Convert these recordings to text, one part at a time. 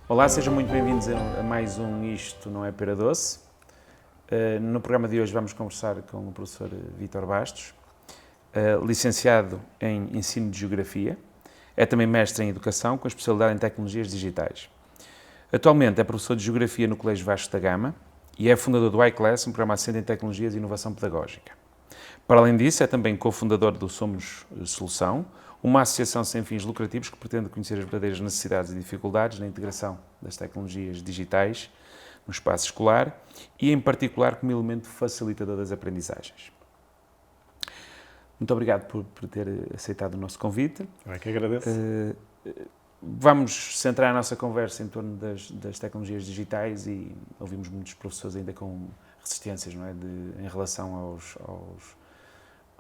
Olá, sejam muito bem-vindos a mais um Isto Não é Pera Doce. No programa de hoje vamos conversar com o professor Vítor Bastos, licenciado em Ensino de Geografia, é também mestre em Educação com especialidade em Tecnologias Digitais. Atualmente é professor de Geografia no Colégio Vasco da Gama e é fundador do iClass, um programa assistente em Tecnologias e Inovação Pedagógica. Para além disso, é também cofundador do Somos Solução, uma associação sem fins lucrativos que pretende conhecer as verdadeiras necessidades e dificuldades na integração das tecnologias digitais no espaço escolar e, em particular, como elemento facilitador das aprendizagens. Muito obrigado por ter aceitado o nosso convite. Eu é que agradeço. Vamos centrar a nossa conversa em torno das tecnologias digitais e ouvimos muitos professores ainda com resistências, não é, em relação aos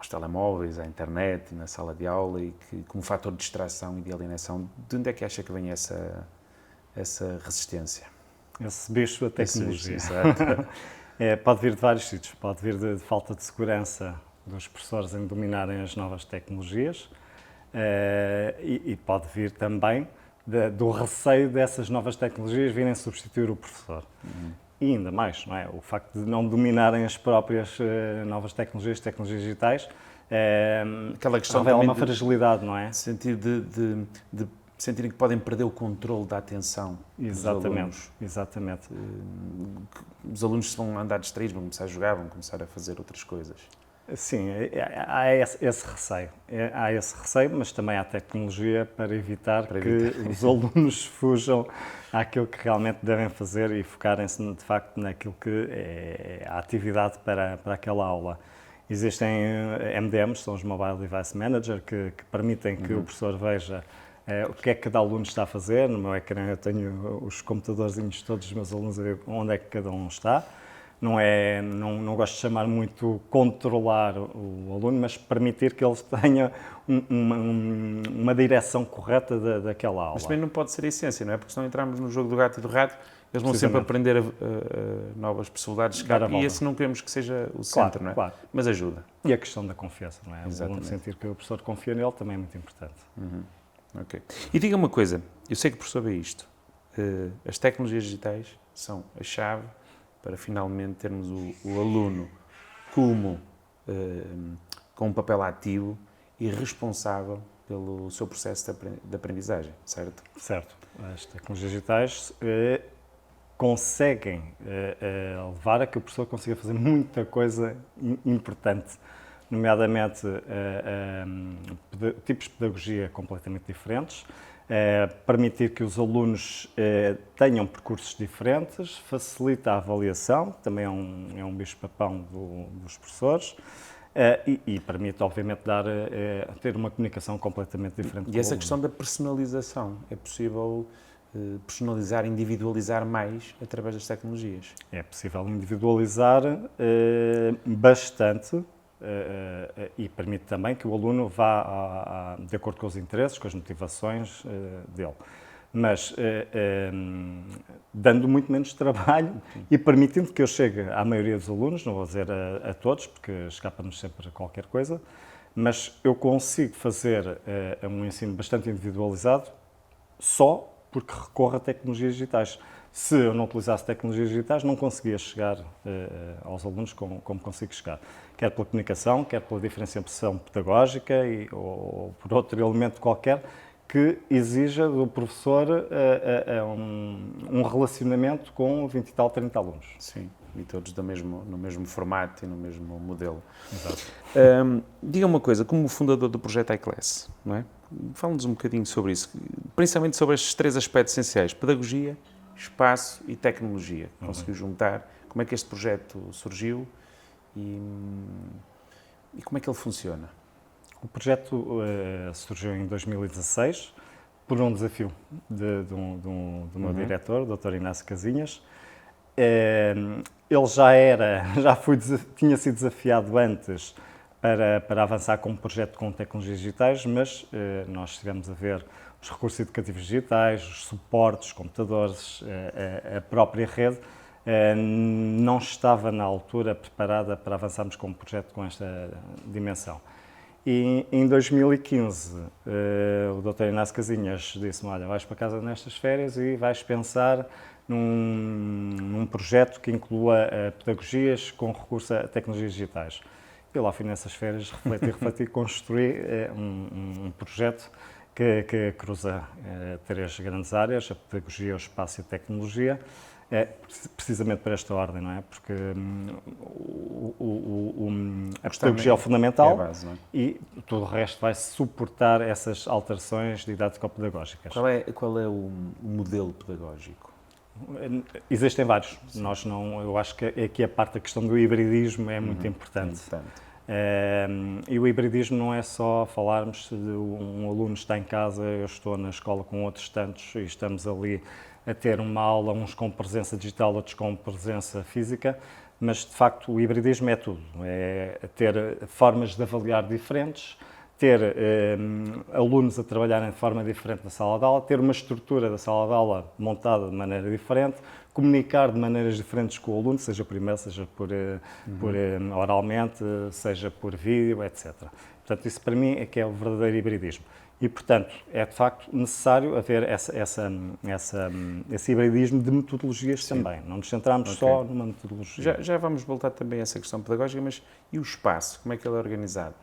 telemóveis, à internet, na sala de aula e que, como fator de distração e de alienação, de onde é que acha que vem essa resistência? Esse bicho da tecnologia. Exato. Pode vir de vários sítios. Pode vir de falta de segurança dos professores em dominarem as novas tecnologias e pode vir também do receio dessas novas tecnologias virem substituir o professor. E ainda mais, não é? O facto de não dominarem as próprias novas tecnologias digitais, aquela questão revela uma fragilidade, não é? Sentido de sentirem que podem perder o controle da atenção dos alunos. Exatamente. Os alunos vão andar distraídos, vão começar a jogar, vão começar a fazer outras coisas. Sim, há esse receio. Há esse receio, mas também há tecnologia para evitar que os alunos fujam àquilo que realmente devem fazer e focarem-se, de facto, naquilo que é a atividade para aquela aula. Existem MDMs, são os Mobile Device Manager, que permitem que o professor veja o que é que cada aluno está a fazer. No meu ecrã eu tenho os computadorzinhos de todos os meus alunos a ver onde é que cada um está. Não gosto de chamar muito controlar o aluno, mas permitir que eles tenham uma direção correta daquela aula. Mas também não pode ser a essência, não é? Porque se não entrarmos no jogo do gato e do rato, eles vão sempre aprender novas possibilidades de escape e esse não queremos que seja o centro, não é? Claro. Mas ajuda. E a questão da confiança, não é? Exatamente. O aluno sentir que o professor confia nele também é muito importante. Ok. E diga uma coisa, eu sei que o professor vê isto, as tecnologias digitais são a chave para finalmente termos o aluno como com um papel ativo e responsável pelo seu processo de aprendizagem, certo? Certo. As tecnologias digitais conseguem levar a que o professor consiga fazer muita coisa importante, nomeadamente tipos de pedagogia completamente diferentes, permitir que os alunos tenham percursos diferentes, facilita a avaliação, também é um bicho-papão dos professores, e permite, obviamente, ter uma comunicação completamente diferente. E essa questão da personalização, é possível personalizar, individualizar mais através das tecnologias? É possível individualizar bastante, e permite também que o aluno vá de acordo com os interesses, com as motivações dele. Mas dando muito menos trabalho e permitindo que eu chegue à maioria dos alunos, não vou dizer a todos, porque escapa-nos sempre qualquer coisa, mas eu consigo fazer um ensino bastante individualizado só porque recorro a tecnologias digitais. Se eu não utilizasse tecnologias digitais, não conseguia chegar aos alunos como consigo chegar. Quer pela comunicação, quer pela diferenciação pedagógica ou por outro elemento qualquer que exija do professor um relacionamento com 20 e tal, 30 alunos. Sim, e todos no mesmo formato e no mesmo modelo. Exato. Diga uma coisa, como fundador do projeto iClass, não é? Fala-nos um bocadinho sobre isso, principalmente sobre estes três aspectos essenciais: pedagogia, espaço e tecnologia. Conseguiu juntar. Como é que este projeto surgiu e como é que ele funciona? O projeto surgiu em 2016 por um desafio do meu diretor, o Dr. Inácio Casinhas. Ele tinha sido desafiado antes para avançar com um projeto com tecnologias digitais, mas nós estivemos a ver os recursos educativos digitais, os suportes, os computadores, a própria rede, não estava na altura preparada para avançarmos com um projeto com esta dimensão. E em 2015, o Dr. Inácio Casinhas disse-me, olha, vais para casa nestas férias e vais pensar num projeto que inclua pedagogias com recurso a tecnologias digitais. Eu lá fui nessas férias, refleti e construí um projeto que cruza três grandes áreas, a pedagogia, o espaço e a tecnologia, precisamente para esta ordem, não é? Porque a pedagogia é o fundamental, é a base, não é? E todo o resto vai suportar essas alterações didático-pedagógicas. Qual é o modelo pedagógico? Existem vários. Eu acho que aqui a parte da questão do hibridismo é muito importante. E o hibridismo não é só falarmos de um aluno está em casa, eu estou na escola com outros tantos e estamos ali a ter uma aula, uns com presença digital, outros com presença física, mas de facto o hibridismo é tudo. É ter formas de avaliar diferentes, ter alunos a trabalharem de forma diferente na sala de aula, ter uma estrutura da sala de aula montada de maneira diferente, comunicar de maneiras diferentes com o aluno, seja por e-mail, seja por oralmente, seja por vídeo, etc. Portanto, isso para mim é que é o verdadeiro hibridismo. E, portanto, é de facto necessário haver esse hibridismo de metodologias também. Não nos centramos só numa metodologia. Já vamos voltar também a essa questão pedagógica, mas e o espaço? Como é que ele é organizado?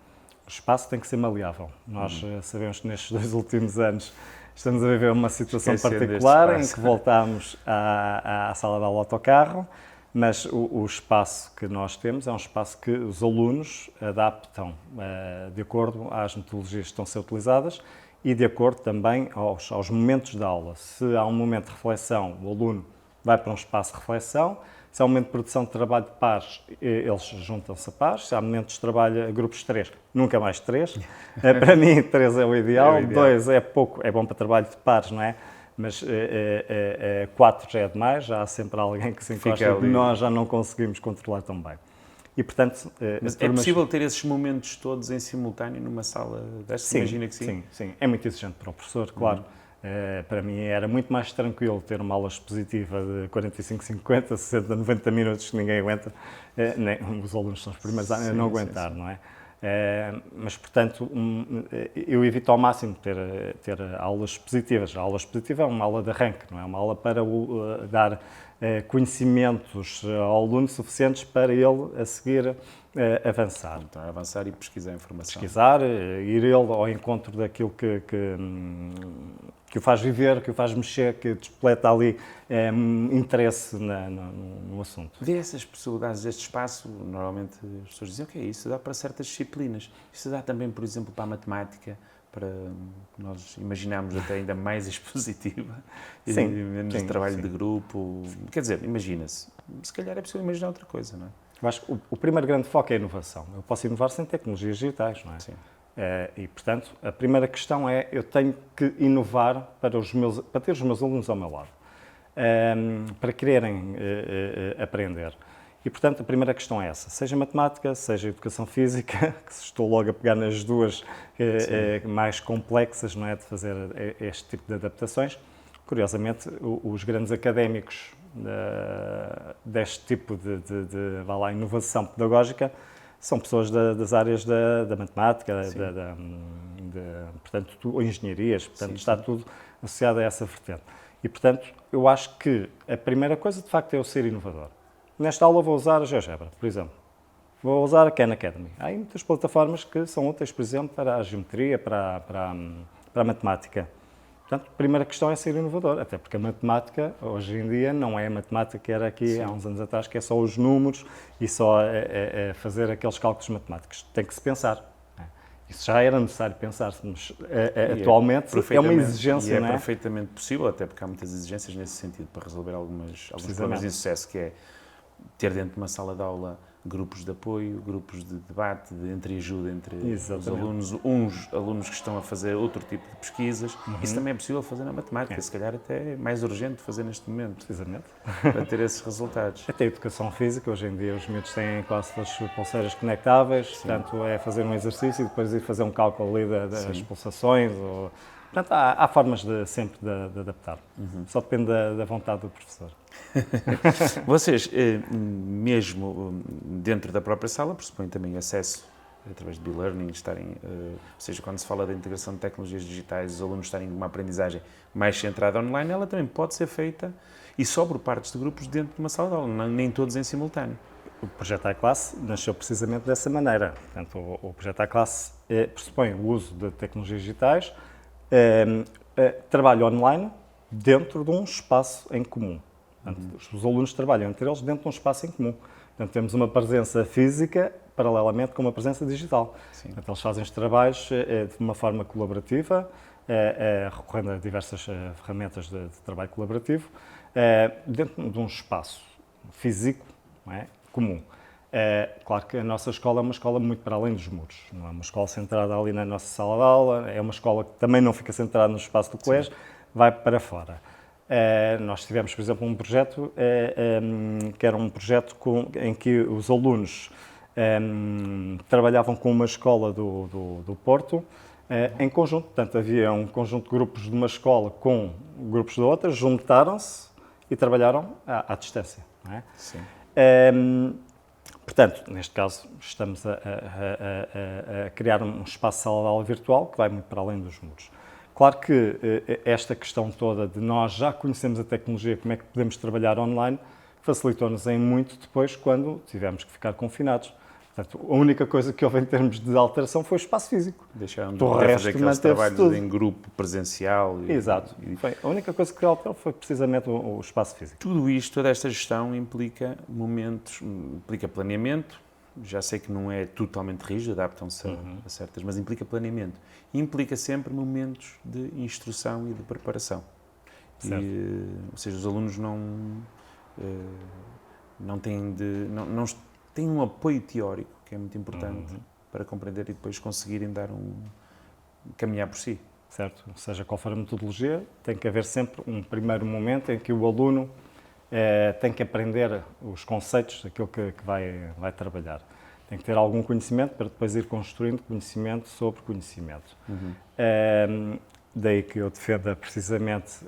O espaço tem que ser maleável. Nós sabemos que nestes 2 últimos anos estamos a viver uma situação particular em que voltámos à sala de aula autocarro, mas o espaço que nós temos é um espaço que os alunos adaptam de acordo às metodologias que estão a ser utilizadas e de acordo também aos momentos da aula. Se há um momento de reflexão, o aluno vai para um espaço de reflexão. Se há um momento de produção de trabalho de pares, eles juntam-se a pares. Se há momentos de trabalho a grupos de 3, nunca mais 3. Para mim, 3 é o ideal, 2 é pouco, é bom para trabalho de pares, não é? Mas 4 já é demais, já há sempre alguém que se encosta e nós já não conseguimos controlar tão bem. E, portanto, mas é possível ter esses momentos todos em simultâneo numa sala destas? Imagina que sim. Sim. É muito exigente para o professor, claro. Para mim era muito mais tranquilo ter uma aula expositiva de 45, 50, 60, 90 minutos que ninguém aguenta. Os alunos são os primeiros a não aguentar, não é? Mas, portanto, eu evito ao máximo ter aulas expositivas. A aula expositiva é uma aula de arranque, não é? Uma aula para dar conhecimentos ao aluno suficientes para ele a seguir avançar. Então, avançar e pesquisar informação. Pesquisar, ir ele ao encontro daquilo que o faz viver, que o faz mexer, que despleta ali interesse no assunto. Vê essas possibilidades deste espaço, normalmente as pessoas dizem, ok, isso dá para certas disciplinas. Isso dá também, por exemplo, para a matemática, para nós imaginarmos até ainda mais expositiva, sim, menos trabalho de grupo. Quer dizer, imagina-se. Se calhar é possível imaginar outra coisa, não é? Eu acho que o primeiro grande foco é a inovação. Eu posso inovar sem tecnologias digitais, não é? Sim. E, portanto, a primeira questão é eu tenho que inovar para ter os meus alunos ao meu lado, para quererem aprender. E, portanto, a primeira questão é essa. Seja matemática, seja educação física, que estou logo a pegar nas duas mais complexas, não é, de fazer este tipo de adaptações. Curiosamente, os grandes académicos deste tipo de inovação pedagógica são pessoas das áreas da matemática, portanto, engenharias, portanto, está tudo associado a essa vertente. E, portanto, eu acho que a primeira coisa, de facto, é eu ser inovador. Nesta aula vou usar a GeoGebra, por exemplo. Vou usar a Khan Academy. Há muitas plataformas que são úteis, por exemplo, para a geometria, para a matemática. Portanto, a primeira questão é ser inovador, até porque a matemática, hoje em dia, não é a matemática que era aqui há uns anos atrás, que é só os números e só fazer aqueles cálculos matemáticos. Tem que se pensar. Isso já era necessário pensar, mas atualmente é uma exigência. E é não é perfeitamente possível, até porque há muitas exigências nesse sentido, para resolver alguns problemas de insucesso, que é ter dentro de uma sala de aula grupos de apoio, grupos de debate, de entreajuda entre os alunos, uns alunos que estão a fazer outro tipo de pesquisas. Isso também é possível fazer na matemática, se calhar até é mais urgente fazer neste momento. Precisamente. Para ter esses resultados. Até a educação física, hoje em dia os miúdos têm quase as pulseiras conectáveis, portanto é fazer um exercício e depois ir fazer um cálculo ali das pulsações. Portanto, há formas sempre de adaptar. Só depende da vontade do professor. Vocês, mesmo dentro da própria sala, pressupõem também acesso através de e-learning, ou seja, quando se fala da integração de tecnologias digitais, os alunos estarem numa aprendizagem mais centrada online, ela também pode ser feita e só por partes de grupos dentro de uma sala de aula, nem todos em simultâneo. O projeto iClass nasceu precisamente dessa maneira. Portanto, o projeto iClass pressupõe o uso de tecnologias digitais, trabalho online dentro de um espaço em comum. Portanto, os alunos trabalham entre eles dentro de um espaço em comum. Portanto, temos uma presença física paralelamente com uma presença digital. Portanto, eles fazem os trabalhos de uma forma colaborativa, recorrendo a diversas ferramentas de trabalho colaborativo, dentro de um espaço físico, não é? Comum. Claro que a nossa escola é uma escola muito para além dos muros. Não é uma escola centrada ali na nossa sala de aula, é uma escola que também não fica centrada no espaço do colégio, vai para fora. Nós tivemos, por exemplo, um projeto que era um projeto em que os alunos trabalhavam com uma escola do Porto em conjunto. Portanto, havia um conjunto de grupos de uma escola com grupos de outra, juntaram-se e trabalharam à distância. Não é? Sim. Portanto, neste caso, estamos a criar um espaço de sala de aula virtual que vai muito para além dos muros. Claro que esta questão toda de nós já conhecemos a tecnologia, como é que podemos trabalhar online, facilitou-nos em muito depois quando tivemos que ficar confinados. Portanto, a única coisa que houve em termos de alteração foi o espaço físico. Deixaram de poder fazer aqueles trabalhos em grupo presencial. Exato. A única coisa que alterou foi precisamente o espaço físico. Tudo isto, toda esta gestão implica momentos, implica planeamento. Já sei que não é totalmente rígido, adaptam-se a certas, mas implica planeamento. E implica sempre momentos de instrução e de preparação. Ou seja, os alunos não têm um apoio teórico, que é muito importante para compreender e depois conseguirem caminhar por si. Certo. Seja qual for a metodologia, tem que haver sempre um primeiro momento em que o aluno tem que aprender os conceitos daquilo que vai trabalhar. Tem que ter algum conhecimento para depois ir construindo conhecimento sobre conhecimento. Daí que eu defenda precisamente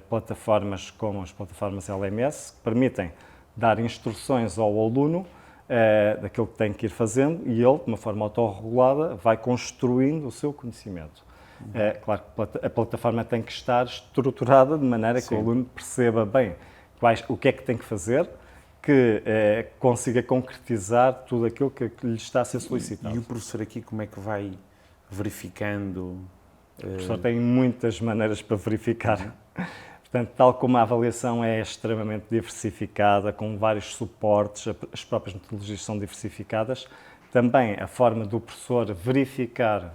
plataformas como as plataformas LMS, que permitem dar instruções ao aluno daquilo que tem que ir fazendo e ele, de uma forma autorregulada, vai construindo o seu conhecimento. Claro que a plataforma tem que estar estruturada de maneira que o aluno perceba bem o que é que tem que fazer, que consiga concretizar tudo aquilo que lhe está a ser solicitado. E o professor aqui como é que vai verificando? O professor tem muitas maneiras para verificar. Portanto, tal como a avaliação é extremamente diversificada, com vários suportes, as próprias metodologias são diversificadas, também a forma do professor verificar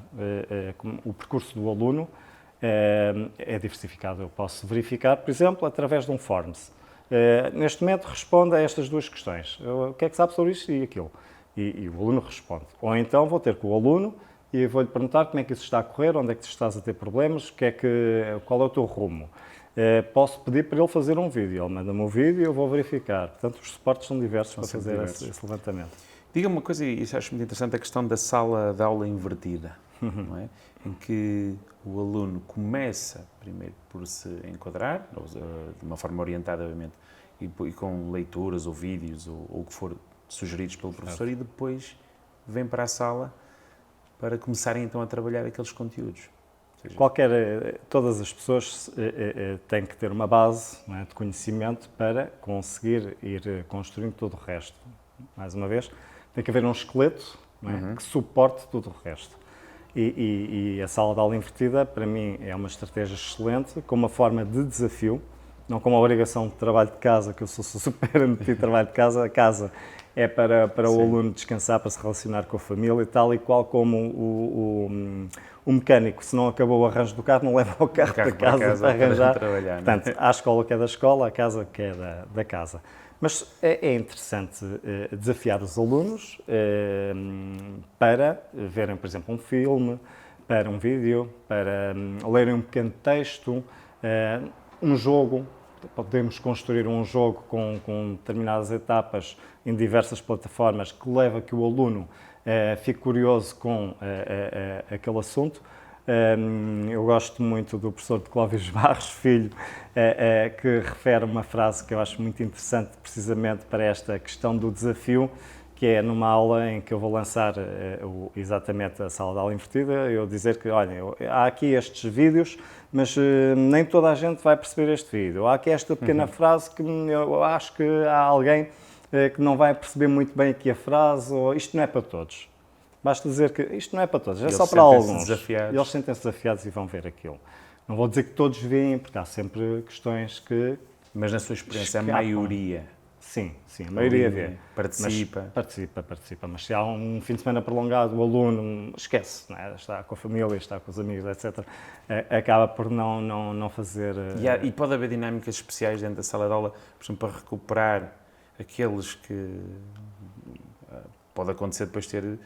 o percurso do aluno é diversificada. Eu posso verificar, por exemplo, através de um Forms. Neste momento responde a estas duas questões. O que é que sabe sobre isto e aquilo? E o aluno responde. Ou então vou ter com o aluno e vou-lhe perguntar como é que isso está a correr, onde é que estás a ter problemas, qual é o teu rumo. Posso pedir para ele fazer um vídeo. Ele manda-me um vídeo e eu vou verificar. Portanto, os suportes são diversos para fazer esse levantamento. Diga-me uma coisa, e isso acho muito interessante, a questão da sala de aula invertida, não é? Em que o aluno começa primeiro por se enquadrar, de uma forma orientada, obviamente, e com leituras ou vídeos ou o que for sugeridos pelo professor, e depois vem para a sala para começarem então a trabalhar aqueles conteúdos. Todas as pessoas têm que ter uma base, não é, de conhecimento para conseguir ir construindo todo o resto. Mais uma vez, tem que haver um esqueleto, não é, que suporte tudo o resto. E a sala de aula invertida, para mim, é uma estratégia excelente, com uma forma de desafio, não com uma obrigação de trabalho de casa, que eu sou super anti trabalho de casa. A casa é para o aluno descansar, para se relacionar com a família e tal, e qual como o mecânico, se não acabou o arranjo do carro, não leva o carro para casa para arranjar. Trabalhar, portanto, há a escola que é da escola, a casa que é da casa. Mas é interessante desafiar os alunos para verem, por exemplo, um filme, para um vídeo, para lerem um pequeno texto, um jogo. Podemos construir um jogo com determinadas etapas em diversas plataformas que leva a que o aluno fique curioso com aquele assunto. Eu gosto muito do professor de Clóvis Barros Filho, que refere uma frase que eu acho muito interessante precisamente para esta questão do desafio, que é numa aula em que eu vou lançar exatamente a sala de aula invertida, eu dizer que, olha, há aqui estes vídeos, mas nem toda a gente vai perceber este vídeo. Há aqui esta pequena frase que eu acho que há alguém que não vai perceber muito bem aqui a frase, ou isto não é para todos. Basta dizer que isto não é para todos, é só para alguns. Eles sentem-se desafiados e vão ver aquilo. Não vou dizer que todos veem, porque há sempre questões que... Mas na sua experiência, a maioria... Sim, a maioria vê. Participa. Participa. Mas se há um fim de semana prolongado, o aluno esquece, não é? Está com a família, está com os amigos, etc. Acaba por não fazer... E pode haver dinâmicas especiais dentro da sala de aula, por exemplo, para recuperar aqueles que... Pode acontecer depois ter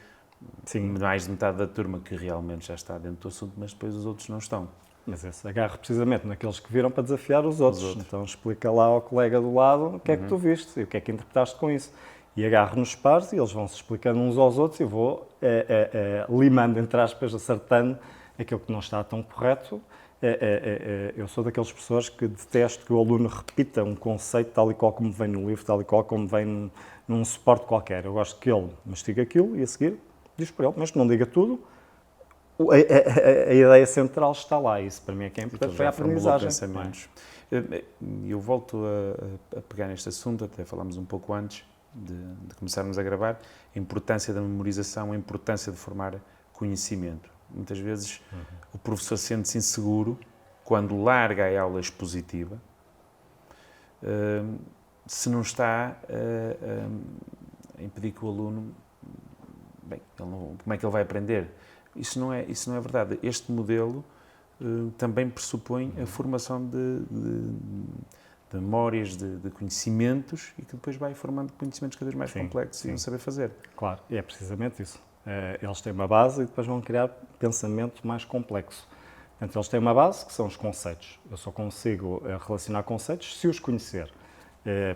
mais de metade da turma que realmente já está dentro do assunto, mas depois os outros não estão. Mas esse agarra precisamente naqueles que viram para desafiar os outros. Então explica lá ao colega do lado o que é que tu viste e o que é que interpretaste com isso. E agarro nos pares e eles vão-se explicando uns aos outros e eu vou limando, entre aspas, acertando aquilo que não está tão correto. Eu sou daquelas pessoas que detesto que o aluno repita um conceito tal e qual como vem no livro, tal e qual como vem num suporte qualquer. Eu gosto que ele mastiga aquilo e a seguir diz para ele, mas que não diga tudo. A ideia central está lá, isso para mim é que é importante, foi a aprendizagem. Pensamentos. Eu volto a pegar neste assunto, até falámos um pouco antes de começarmos a gravar, a importância da memorização, a importância de formar conhecimento. Muitas vezes o professor sente-se inseguro quando larga a aula expositiva, se não está a impedir que o aluno... Bem, como é que ele vai aprender? Isso não é verdade. Este modelo também pressupõe a formação de memórias, de conhecimentos e que depois vai formando conhecimentos cada vez mais complexos e não saber fazer. Claro, e é precisamente isso. Eles têm uma base e depois vão criar pensamento mais complexo. Portanto, eles têm uma base que são os conceitos. Eu só consigo relacionar conceitos se os conhecer.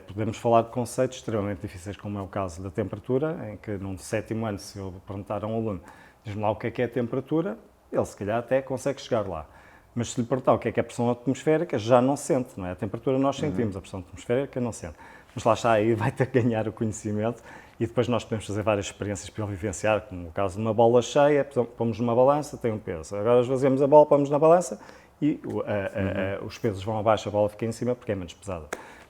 Podemos falar de conceitos extremamente difíceis, como é o caso da temperatura, em que num 7º ano, se eu perguntar a um aluno, diz-me lá o que é a temperatura, ele se calhar até consegue chegar lá. Mas se lhe perguntar o que é a pressão atmosférica, já não sente, não é? A temperatura nós sentimos, a pressão atmosférica não sente. Mas lá está, aí vai ter que ganhar o conhecimento e depois nós podemos fazer várias experiências para ele vivenciar, como o caso de uma bola cheia, pomos numa balança, tem um peso. Agora esvaziamos a bola, pomos na balança e os pesos vão abaixo, a bola fica em cima porque é menos pesada.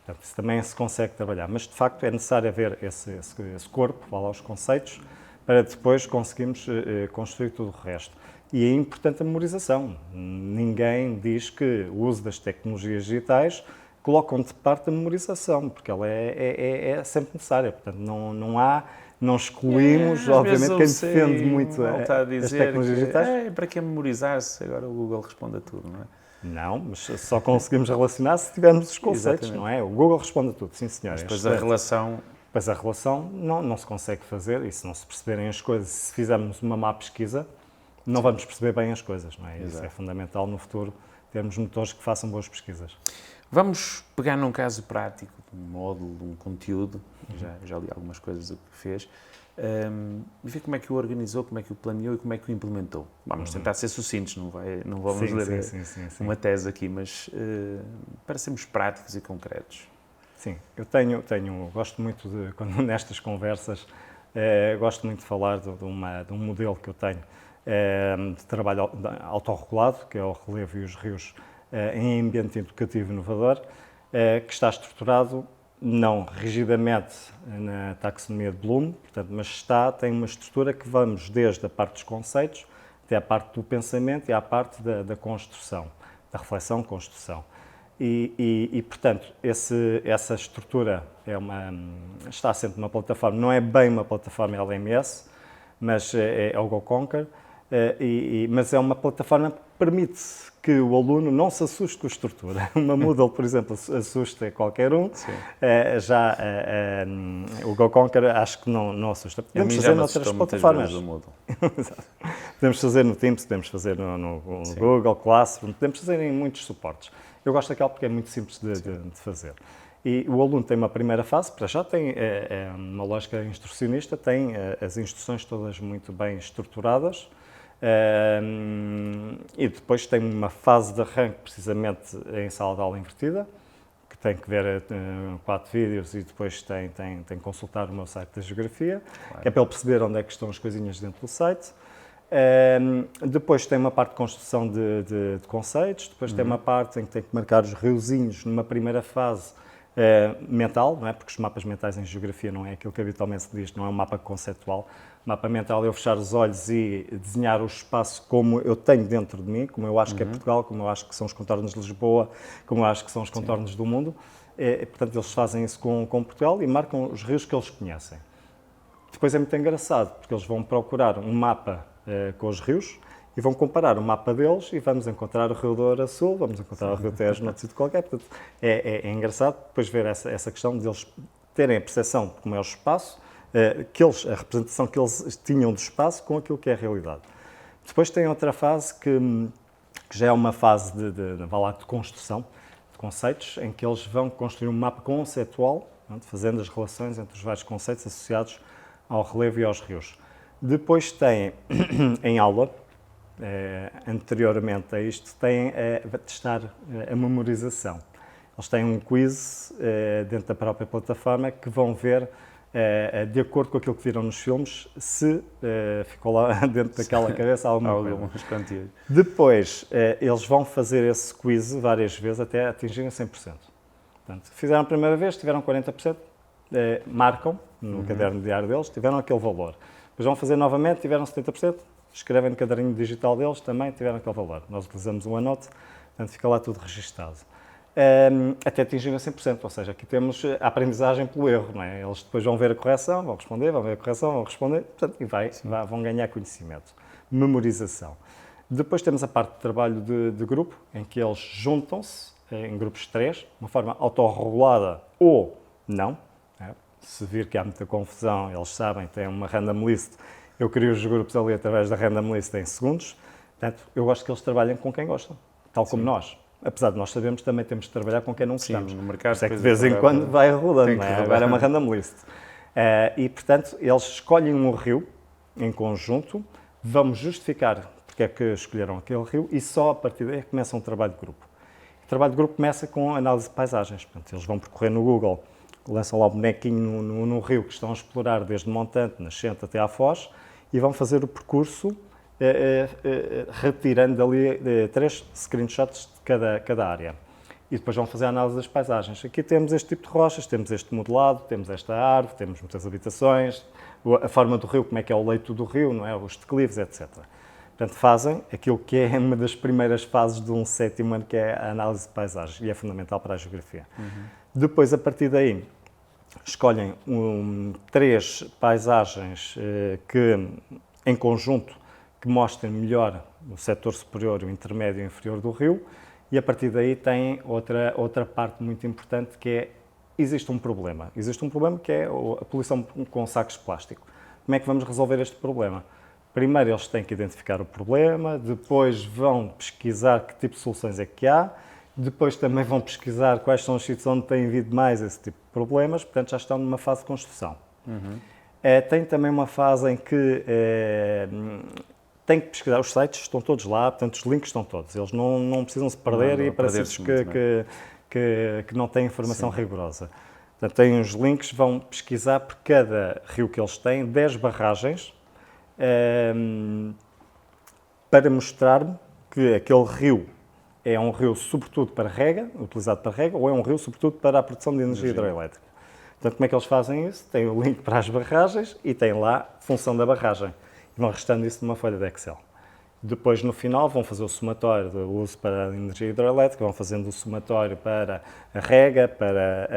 Portanto, isso também se consegue trabalhar, mas de facto é necessário haver esse corpo, vá lá os conceitos, para depois conseguirmos construir tudo o resto. E é importante a memorização. Ninguém diz que o uso das tecnologias digitais colocam de parte a memorização, porque ela é sempre necessária. Portanto, não excluímos, obviamente, quem defende muito as tecnologias digitais. Para que memorizar-se? Agora o Google responde a tudo, não é? Não, mas só conseguimos relacionar se tivermos os conceitos, não é? O Google responde a tudo, sim senhor. Mas depois a relação... Pois a relação não se consegue fazer, e se não se perceberem as coisas, se fizermos uma má pesquisa, não vamos perceber bem as coisas, não é? Exato. Isso é fundamental no futuro, termos motores que façam boas pesquisas. Vamos pegar num caso prático, de um módulo, de um conteúdo, já li algumas coisas do que fez, e ver como é que o organizou, como é que o planeou e como é que o implementou. Vamos tentar ser sucintos, não vamos ler uma tese aqui, mas para sermos práticos e concretos. Sim, eu gosto muito quando nestas conversas, gosto muito de falar de um modelo que eu tenho de trabalho autorregulado, que é o Relevo e os Rios em ambiente educativo inovador, que está estruturado não rigidamente na taxonomia de Bloom, portanto, mas tem uma estrutura que vamos desde a parte dos conceitos até a parte do pensamento e à parte da construção, da reflexão-construção. Portanto, essa estrutura está sempre numa plataforma, não é bem uma plataforma LMS, mas é o GoConquer, mas é uma plataforma que permite que o aluno não se assuste com a estrutura. Uma Moodle, por exemplo, assusta qualquer um, o GoConquer acho que não assusta. Podemos fazer noutras plataformas. Podemos fazer no Teams, podemos fazer no Google Classroom, podemos fazer em muitos suportes. Eu gosto daquela porque é muito simples de fazer. E o aluno tem uma primeira fase, para já tem uma lógica instrucionista, tem as instruções todas muito bem estruturadas, e depois tem uma fase de arranque, precisamente em sala de aula invertida, que tem que ver 4 vídeos e depois tem que consultar o meu site da geografia, que é para ele perceber onde é que estão as coisinhas dentro do site. Depois tem uma parte de construção de conceitos, depois tem uma parte em que tem que marcar os riozinhos numa primeira fase mental, não é? Porque os mapas mentais em geografia não é aquilo que habitualmente se diz, não é um mapa conceptual. O mapa mental é eu fechar os olhos e desenhar o espaço como eu tenho dentro de mim, como eu acho que é Portugal, como eu acho que são os contornos de Lisboa, como eu acho que são os contornos do mundo. Portanto, eles fazem isso com Portugal e marcam os rios que eles conhecem. Depois é muito engraçado, porque eles vão procurar um mapa com os rios e vão comparar o mapa deles e vamos encontrar o Rio Douro a sul, vamos encontrar o Rio Tejo noutro sítio qualquer. Portanto, é engraçado depois ver essa questão de eles terem a percepção de como é o espaço, a representação que eles tinham do espaço com aquilo que é a realidade. Depois tem outra fase que já é uma fase de construção, de conceitos, em que eles vão construir um mapa conceptual, fazendo as relações entre os vários conceitos associados ao relevo e aos rios. Depois tem, em aula, anteriormente a isto, têm a testar a memorização. Eles têm um quiz dentro da própria plataforma que vão ver, de acordo com aquilo que viram nos filmes, se ficou lá dentro daquela cabeça alguns conteúdos. Depois, eles vão fazer esse quiz várias vezes até atingirem 100%. Portanto, fizeram a primeira vez, tiveram 40%, marcam no caderno diário deles, tiveram aquele valor. Depois vão fazer novamente, tiveram 70%, escrevem no caderninho digital deles, também tiveram aquele valor. Nós utilizamos o Anote, portanto fica lá tudo registado. Até atingirem 100%, ou seja, aqui temos a aprendizagem pelo erro, não é? Eles depois vão ver a correção, vão responder, vão ver a correção, vão responder, portanto, e vão ganhar conhecimento. Memorização. Depois temos a parte de trabalho de grupo, em que eles juntam-se em grupos de 3, de uma forma autorregulada ou não. Se vir que há muita confusão, eles sabem, têm uma random list, eu crio os grupos ali através da random list em segundos. Portanto, eu gosto que eles trabalhem com quem gostam, tal como nós. Apesar de nós sabermos, também temos de trabalhar com quem não gostamos. Sim, no mercado, é que de vez em quando vai rodando, não é? Agora é uma random list. E, portanto, eles escolhem um rio em conjunto, vamos justificar porque é que escolheram aquele rio e só a partir daí começa um trabalho de grupo. O trabalho de grupo começa com análise de paisagens. Portanto, eles vão percorrer no Google, lançam lá o bonequinho no rio que estão a explorar desde Montante, Nascente até à Foz e vão fazer o percurso retirando dali 3 screenshots de cada área. E depois vão fazer a análise das paisagens. Aqui temos este tipo de rochas, temos este modelado, temos esta árvore, temos muitas habitações, a forma do rio, como é que é o leito do rio, não é? Os declives, etc. Portanto, fazem aquilo que é uma das primeiras fases de um 7º ano, que é a análise de paisagens, e é fundamental para a geografia. Depois, a partir daí, escolhem 3 paisagens que, em conjunto, que mostrem melhor o setor superior, o intermédio e o inferior do rio, e a partir daí tem outra parte muito importante que é, existe um problema. Existe um problema que é a poluição com sacos de plástico. Como é que vamos resolver este problema? Primeiro eles têm que identificar o problema, depois vão pesquisar que tipo de soluções é que há, depois também vão pesquisar quais são os sítios onde tem havido mais esse tipo de problemas, portanto já estão numa fase de construção. Tem também uma fase em que tem que pesquisar, os sites estão todos lá, portanto os links estão todos, eles não precisam se perder e ir para sítios que não têm informação rigorosa. Portanto, têm os links, vão pesquisar por cada rio que eles têm, 10 barragens, para mostrar-me que aquele rio é um rio sobretudo para rega, utilizado para rega, ou é um rio sobretudo para a produção de energia hidroelétrica. Portanto, como é que eles fazem isso? Têm o link para as barragens e têm lá a função da barragem. E vão restando isso numa folha de Excel. Depois, no final, vão fazer o somatório do uso para a energia hidroelétrica, vão fazendo o somatório para a rega, para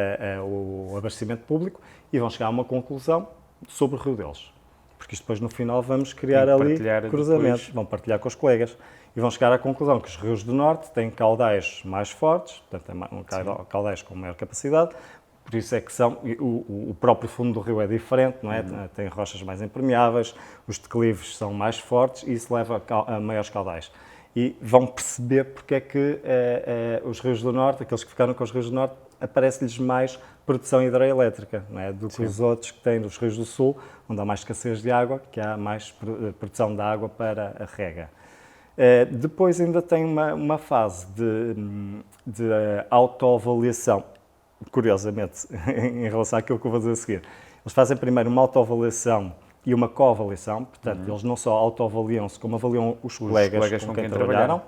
o abastecimento público e vão chegar a uma conclusão sobre o rio deles. Porque isto depois, no final, vamos criar ali cruzamentos, depois. Vão partilhar com os colegas e vão chegar à conclusão que os rios do Norte têm caudais mais fortes, portanto, caudais com maior capacidade. Por isso é que o próprio fundo do rio é diferente, não é? Tem rochas mais impermeáveis, os declives são mais fortes e isso leva a maiores caudais. E vão perceber porque é que os rios do Norte, aqueles que ficaram com os rios do Norte, aparece-lhes mais produção hidroelétrica, não é? Do que os outros que têm nos rios do Sul, onde há mais escassez de água, que há mais produção de água para a rega. Depois ainda tem uma fase de autoavaliação curiosamente, em relação àquilo que eu vou dizer a seguir. Eles fazem primeiro uma autoavaliação e uma coavaliação, portanto, eles não só autoavaliam-se, como avaliam os colegas com quem trabalharam.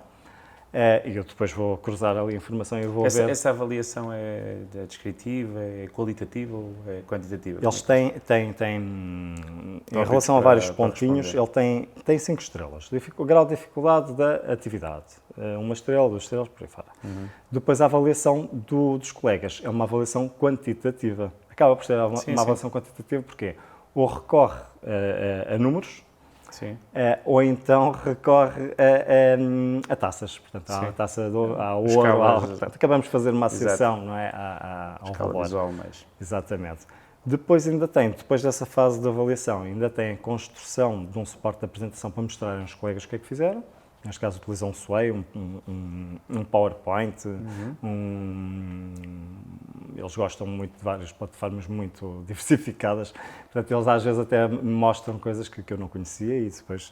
E eu depois vou cruzar ali a informação e vou ver... Essa avaliação é descritiva, é qualitativa ou é quantitativa? Eles têm em relação a vários pontinhos, ele tem 5 estrelas. O grau de dificuldade da atividade. 1 estrela, 2 estrelas, por aí fora. Depois a avaliação dos colegas. É uma avaliação quantitativa. Acaba por ser uma avaliação quantitativa porque ou recorre a números, ou então recorre a taças. Portanto, há a taça há ouro, portanto, acabamos de fazer uma associação, não é, ao valor. Visual mais. Exatamente. Depois depois dessa fase de avaliação, ainda tem a construção de um suporte de apresentação para mostrarem aos colegas o que é que fizeram. Neste caso utilizam um Sway, um PowerPoint, eles gostam muito de várias plataformas muito diversificadas, portanto eles às vezes até me mostram coisas que eu não conhecia e depois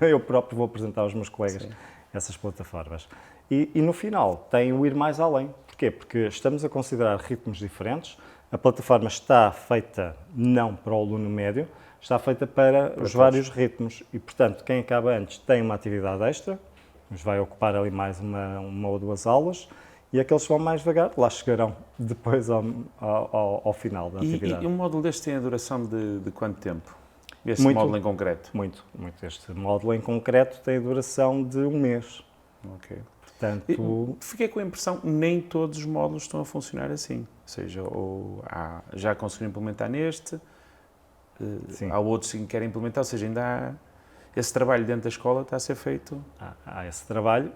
eu próprio vou apresentar aos meus colegas essas plataformas. E no final tem o ir mais além. Porquê? Porque estamos a considerar ritmos diferentes, a plataforma está feita não para o aluno médio, está feita para os vários ritmos e, portanto, quem acaba antes tem uma atividade extra, nos vai ocupar ali mais uma ou 2 aulas e aqueles que vão mais devagar lá chegarão depois ao final da atividade. E um módulo deste tem a duração de quanto tempo? Este módulo em concreto? Muito. Este módulo em concreto tem a duração de 1 mês. Ok. Portanto, fiquei com a impressão que nem todos os módulos estão a funcionar assim. Ou seja, já conseguiram implementar neste, há outros que querem implementar, ou seja, ainda há esse trabalho dentro da escola está a ser feito. Há esse trabalho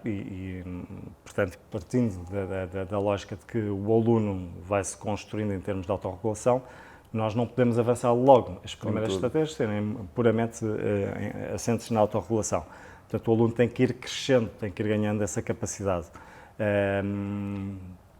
portanto, partindo da lógica de que o aluno vai se construindo em termos de autorregulação, nós não podemos avançar logo. As primeiras estratégias serem puramente assentes na autorregulação. Portanto, o aluno tem que ir crescendo, tem que ir ganhando essa capacidade.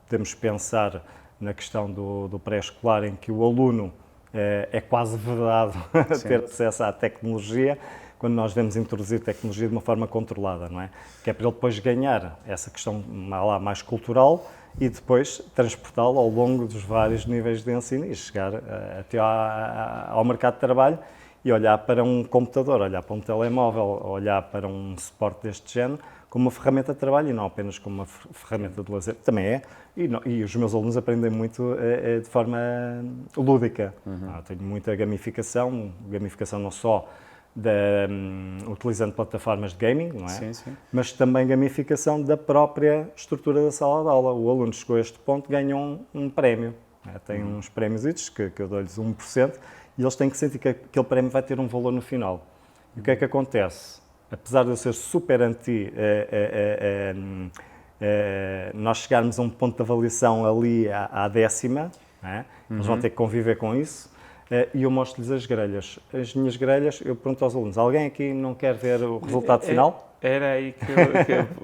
Podemos pensar na questão do pré-escolar, em que o aluno é quase vedado a ter acesso à tecnologia, quando nós devemos introduzir tecnologia de uma forma controlada, não é? Que é para ele depois ganhar essa questão mais cultural e depois transportá-lo ao longo dos vários níveis de ensino e chegar até ao mercado de trabalho e olhar para um computador, olhar para um telemóvel, olhar para um suporte deste género como uma ferramenta de trabalho e não apenas como uma ferramenta de lazer. Também é, e os meus alunos aprendem muito de forma lúdica. Tenho muita gamificação não só utilizando plataformas de gaming, não é? Mas também gamificação da própria estrutura da sala de aula. O aluno chegou a este ponto, ganhou um prémio. Tem uns prémios que eu dou-lhes 1%, e eles têm que sentir que aquele prémio vai ter um valor no final. E o que é que acontece? Apesar de eu ser super anti nós chegarmos a um ponto de avaliação ali à 10ª, eles vão ter que conviver com isso, e eu mostro-lhes as grelhas. As minhas grelhas, eu pergunto aos alunos, alguém aqui não quer ver o resultado final? Era aí que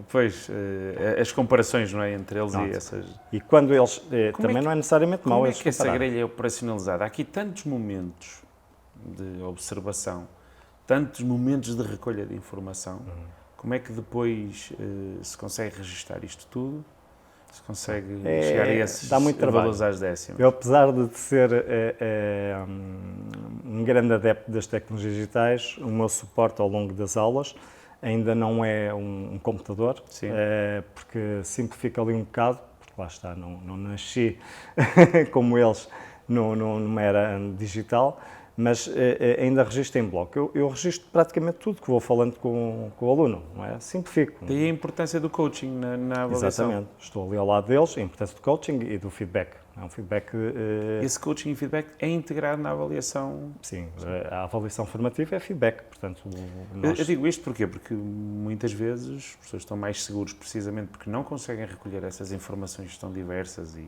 pois, as comparações, não é, entre eles e essas... E quando eles, também não é necessariamente mau eles comparar. Como é que essa grelha é operacionalizada? Há aqui tantos momentos de observação, tantos momentos de recolha de informação, como é que depois se consegue registar isto tudo? Se consegue chegar a esses valores às décimas? Eu, apesar de ser um grande adepto das tecnologias digitais, o meu suporte ao longo das aulas ainda não é um computador, porque simplifica ali um bocado, porque lá está, não nasci como eles numa era digital, mas ainda registro em bloco. Eu registro praticamente tudo que vou falando com o aluno, não é? Simplifico. Daí a importância do coaching na avaliação. Exatamente. Estou ali ao lado deles, a importância do coaching e do feedback. É um feedback... Esse coaching e feedback é integrado na avaliação? Sim, a avaliação formativa é feedback, portanto... Eu digo isto porquê? Porque muitas vezes os professores estão mais seguros precisamente porque não conseguem recolher essas informações tão diversas e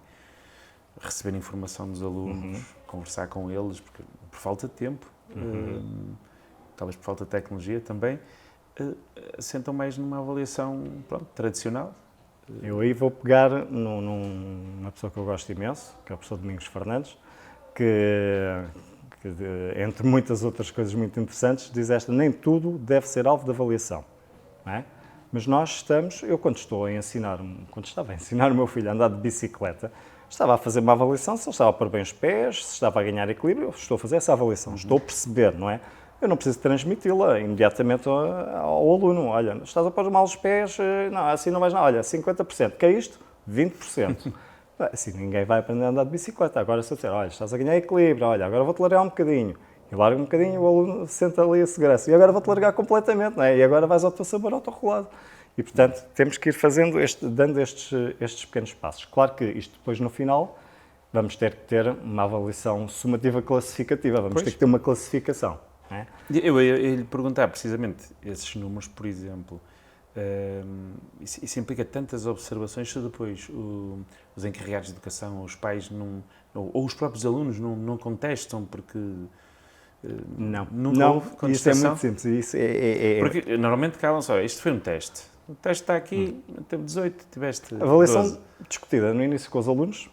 receber informação dos alunos, conversar com eles, porque por falta de tempo, talvez por falta de tecnologia também, sentam mais numa avaliação tradicional. Eu aí vou pegar numa pessoa que eu gosto imenso, que é o professor Domingos Fernandes, que entre muitas outras coisas muito interessantes, diz esta: nem tudo deve ser alvo de avaliação. Não é? Mas nós estamos, eu quando estava a ensinar o meu filho a andar de bicicleta, estava a fazer uma avaliação, se ele estava a pôr bem os pés, se estava a ganhar equilíbrio, eu estou a fazer essa avaliação, estou a perceber, não é? Eu não preciso transmiti-la imediatamente ao aluno. Olha, estás a pôr mal os pés, não, assim não vais nada. Olha, 50%, que é isto? 20%. Assim ninguém vai aprender a andar de bicicleta. Agora se eu disser, olha, estás a ganhar equilíbrio, olha, agora vou-te largar um bocadinho. E larga um bocadinho e o aluno senta ali a segurança. E agora vou-te largar completamente, não é? E agora vais ao teu sabor autorregulado. E, portanto, temos que ir dando estes pequenos passos. Claro que isto depois, no final, vamos ter que ter uma avaliação sumativa classificativa. Vamos ter que ter uma classificação. É? Eu ia lhe perguntar precisamente esses números, por exemplo, isso implica tantas observações se depois os encarregados de educação, os pais ou os próprios alunos não contestam porque nunca houve contestação? Isso é muito simples. Isso Porque normalmente calam só, isto foi um teste. O teste está aqui, teve 18, tiveste 12. Avaliação discutida no início com os alunos,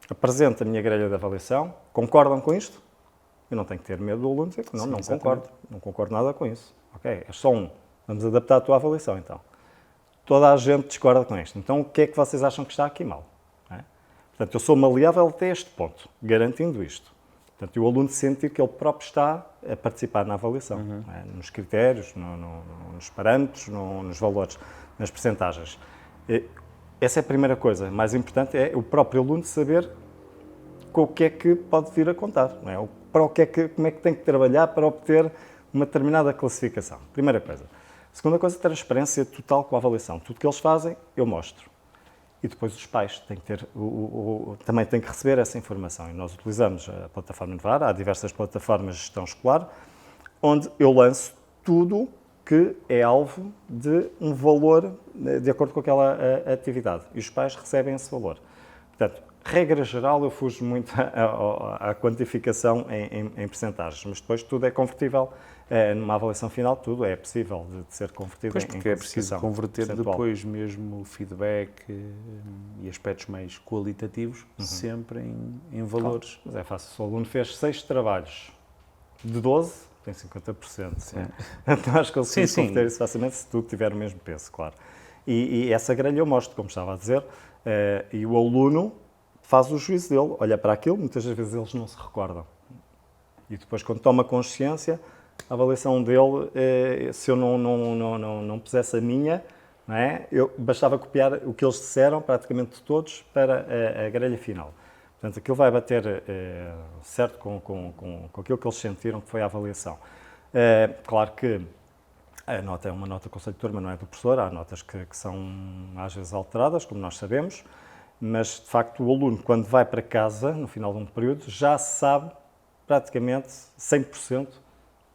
apresento a minha grelha de avaliação, concordam com isto? Eu não tenho que ter medo do aluno dizer que não concordo, não concordo nada com isso. Ok, é só um. Vamos adaptar a tua avaliação então. Toda a gente discorda com isto. Então o que é que vocês acham que está aqui mal? É? Portanto, eu sou maleável até este ponto, garantindo isto. Portanto, o aluno sentir que ele próprio está a participar na avaliação, é? Nos critérios, nos parâmetros, nos valores, nas percentagens. Essa é a primeira coisa. Mais importante é o próprio aluno saber com o que é que pode vir a contar, não é? Como é que tem que trabalhar para obter uma determinada classificação. Primeira coisa. Segunda coisa, transparência total com a avaliação. Tudo que eles fazem, eu mostro. E depois os pais têm que ter, também têm que receber essa informação. E nós utilizamos a plataforma Nevar, há diversas plataformas de gestão escolar, onde eu lanço tudo que é alvo de um valor de acordo com aquela atividade. E os pais recebem esse valor. Portanto, regra geral, eu fujo muito à quantificação em percentagens, mas depois tudo é convertível numa avaliação final, tudo é possível de ser convertido pois, em porque é preciso converter percentual. depois mesmo o feedback e aspectos mais qualitativos sempre em valores. Claro, mas é fácil, se o aluno fez 6 trabalhos de 12, tem 50%. Sim. Então nós conseguimos Sim. converter isso facilmente se tudo tiver o mesmo peso, claro. E essa grelha eu mostro, como estava a dizer, e o aluno faz o juízo dele, olha para aquilo, muitas vezes eles não se recordam. E depois, quando toma consciência, a avaliação dele, se eu não pusesse a minha, não é? Bastava copiar o que eles disseram, praticamente todos, para a grelha final. Portanto, aquilo vai bater certo com aquilo que eles sentiram que foi a avaliação. Claro que a nota é uma nota do conselho de turma, não é do professor, há notas que são às vezes alteradas, como nós sabemos, mas, de facto, o aluno, quando vai para casa, no final de um período, já sabe praticamente 100%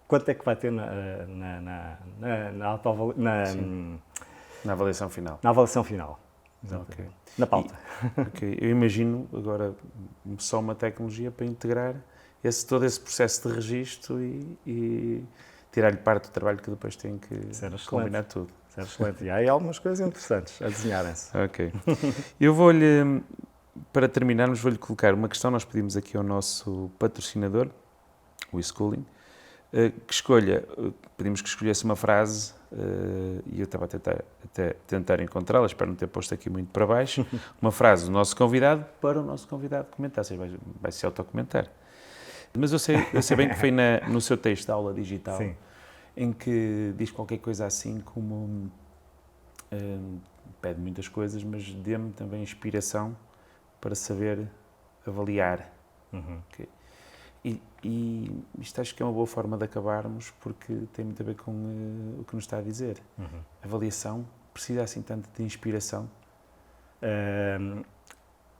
quanto é que vai ter na avaliação final. Na avaliação final, Okay. Na pauta. Okay. Eu imagino, agora, só uma tecnologia para integrar todo esse processo de registro e tirar-lhe parte do trabalho que depois tem que combinar tudo. Isso é excelente. E há aí algumas coisas interessantes a desenharem-se. Ok. Eu vou-lhe, para terminarmos, vou-lhe colocar uma questão. Nós pedimos aqui ao nosso patrocinador, o eSchooling, pedimos que escolhesse uma frase, e eu estava a tentar encontrá-la, espero não ter posto aqui muito para baixo, uma frase do nosso convidado para o nosso convidado comentar, ou seja, vai se autocomentar. Mas eu sei bem que foi no seu texto da aula digital, sim, em que diz qualquer coisa assim como pede muitas coisas, mas dê-me também inspiração para saber avaliar. Okay. E isto acho que é uma boa forma de acabarmos, porque tem muito a ver com o que nos está a dizer. Avaliação precisa assim tanto de inspiração?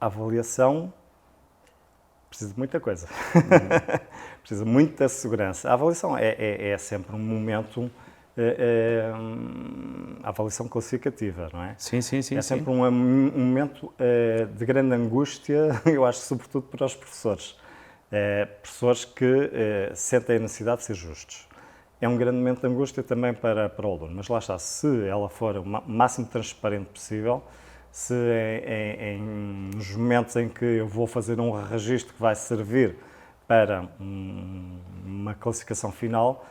A avaliação precisa de muita coisa. Precisa de muita segurança. A avaliação é sempre um momento, a avaliação classificativa, não é? Sim. É sempre um momento de grande angústia, eu acho, sobretudo para os professores. Professores que sentem a necessidade de ser justos. É um grande momento de angústia também para o aluno, mas lá está, se ela for o máximo transparente possível, se nos momentos em que eu vou fazer um registro que vai servir para uma classificação final,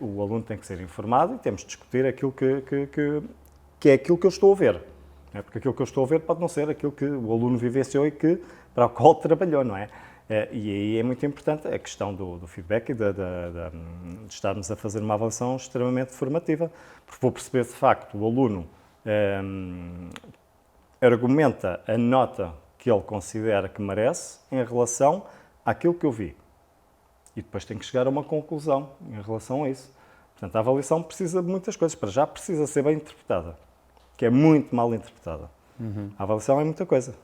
o aluno tem que ser informado e temos de discutir aquilo que é aquilo que eu estou a ver. Porque aquilo que eu estou a ver pode não ser aquilo que o aluno vivenciou e que para o qual trabalhou, não é? E aí é muito importante a questão do feedback e de estarmos a fazer uma avaliação extremamente formativa, porque vou perceber de facto o aluno argumenta a nota que ele considera que merece em relação àquilo que eu vi. E depois tem que chegar a uma conclusão em relação a isso. Portanto, a avaliação precisa de muitas coisas. Para já precisa ser bem interpretada, que é muito mal interpretada. A avaliação é muita coisa.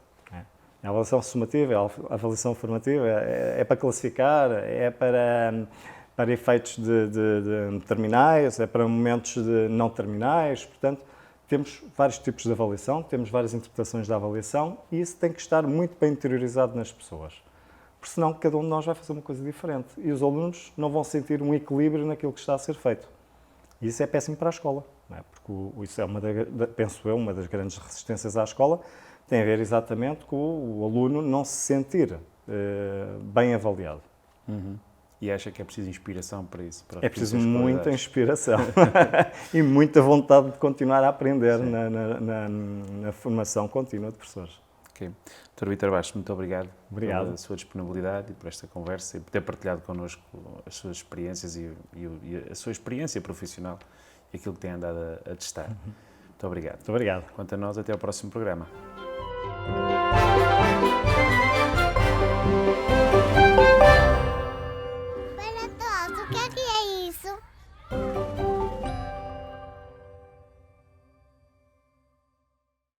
A avaliação sumativa, a avaliação formativa é para classificar, é para efeitos de terminais, é para momentos de não terminais. Portanto, temos vários tipos de avaliação, temos várias interpretações da avaliação e isso tem que estar muito bem interiorizado nas pessoas. Porque senão cada um de nós vai fazer uma coisa diferente e os alunos não vão sentir um equilíbrio naquilo que está a ser feito. E isso é péssimo para a escola, não é? Porque isso é, penso eu, uma das grandes resistências à escola, tem a ver exatamente com o aluno não se sentir bem avaliado. E acha que é preciso inspiração para isso? Para é preciso muita inspiração e muita vontade de continuar a aprender na formação contínua de professores. Ok. Dr. Vítor Bastos, muito obrigado. Obrigado pela sua disponibilidade e por esta conversa e por ter partilhado connosco as suas experiências e a sua experiência profissional e aquilo que tem andado a testar. Muito obrigado. Muito obrigado. Quanto a nós, até ao próximo programa.